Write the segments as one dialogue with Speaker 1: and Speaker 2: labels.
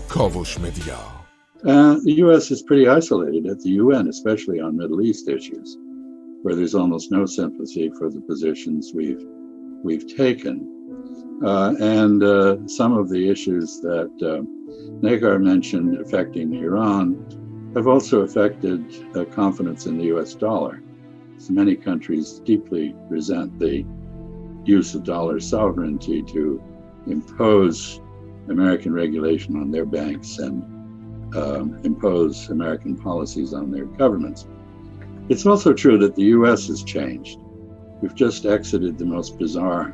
Speaker 1: کاوش مدیا.
Speaker 2: The U.S. is pretty isolated at the UN, especially on Middle East issues, where there's almost no sympathy for the positions we've taken. And some of the issues that Nagar mentioned affecting Iran have also affected confidence in the U.S. dollar. So many countries deeply resent the use of dollar sovereignty to impose American regulation on their banks and impose American policies on their governments. It's also true that the U.S. has changed. We've just exited the most bizarre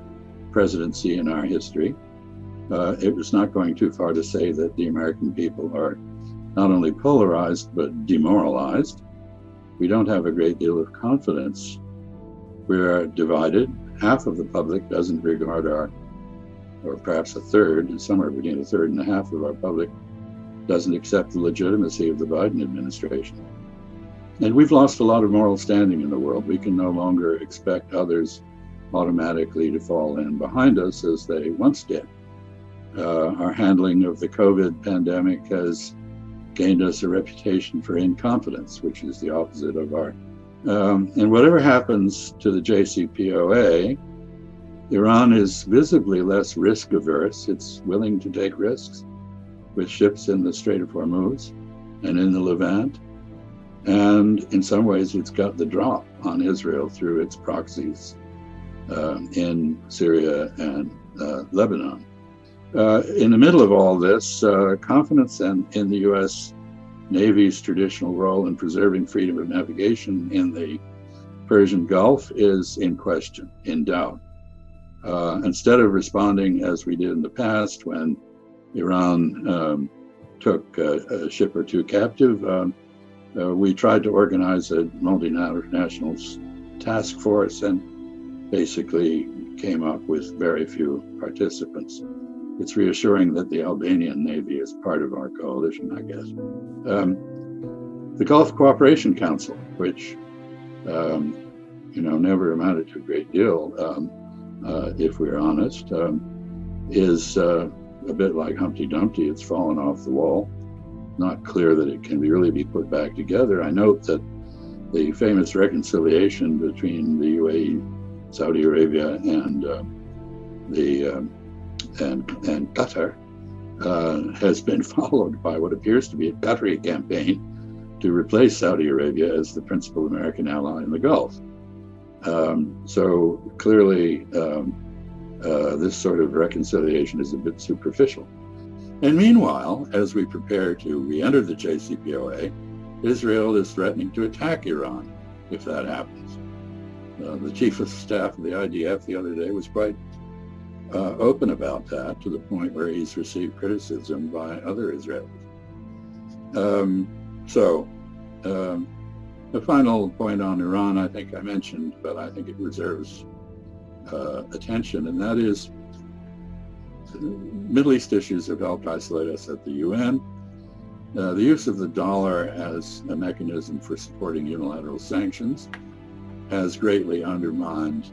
Speaker 2: presidency in our history. It was not going too far to say that the American people are not only polarized, but demoralized. We don't have a great deal of confidence. We are divided. Half of the public doesn't regard or perhaps a third, somewhere between a third and a half of our public doesn't accept the legitimacy of the Biden administration. And we've lost a lot of moral standing in the world. We can no longer expect others automatically to fall in behind us as they once did. Our handling of the COVID pandemic has gained us a reputation for incompetence, which is the opposite of our. And whatever happens to the JCPOA, Iran is visibly less risk averse. It's willing to take risks with ships in the Strait of Hormuz and in the Levant. And in some ways, it's got the drop on Israel through its proxies in Syria and Lebanon. In the middle of all this, confidence in the U.S. Navy's traditional role in preserving freedom of navigation in the Persian Gulf is in question, in doubt. Instead of responding as we did in the past when Iran took a ship or two captive, we tried to organize a multinational task force and basically came up with very few participants. It's reassuring that the Albanian Navy is part of our coalition, I guess. The Gulf Cooperation Council, which never amounted to a great deal, if we're honest, is a bit like Humpty Dumpty. It's fallen off the wall. Not clear that it can really be put back together. I note that the famous reconciliation between the UAE, Saudi Arabia, and Qatar has been followed by what appears to be a Qatari campaign to replace Saudi Arabia as the principal American ally in the Gulf. So clearly, this sort of reconciliation is a bit superficial. And meanwhile, as we prepare to re-enter the JCPOA, Israel is threatening to attack Iran if that happens. The chief of staff of the IDF the other day was quite open about that, to the point where he's received criticism by other Israelis. The final point on Iran, I think I mentioned, but I think it deserves attention, and that is Middle East issues have helped isolate us at the UN. The use of the dollar as a mechanism for supporting unilateral sanctions has greatly undermined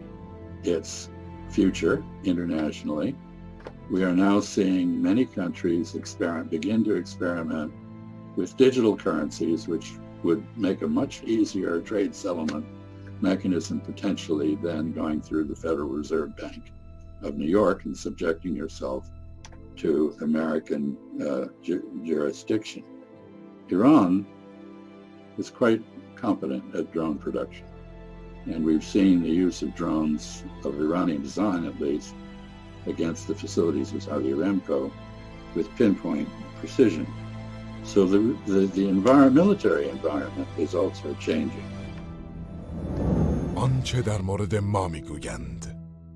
Speaker 2: its future internationally. We are now seeing many countries begin to experiment with digital currencies, which would make a much easier trade settlement mechanism potentially than going through the Federal Reserve Bank of New York and subjecting yourself to American jurisdiction. Iran is quite competent at drone production, and we've seen the use of drones of Iranian design, at least, against the facilities of Saudi Aramco with pinpoint precision. So the military environment is also changing.
Speaker 1: آنچه در مورد ما میگویند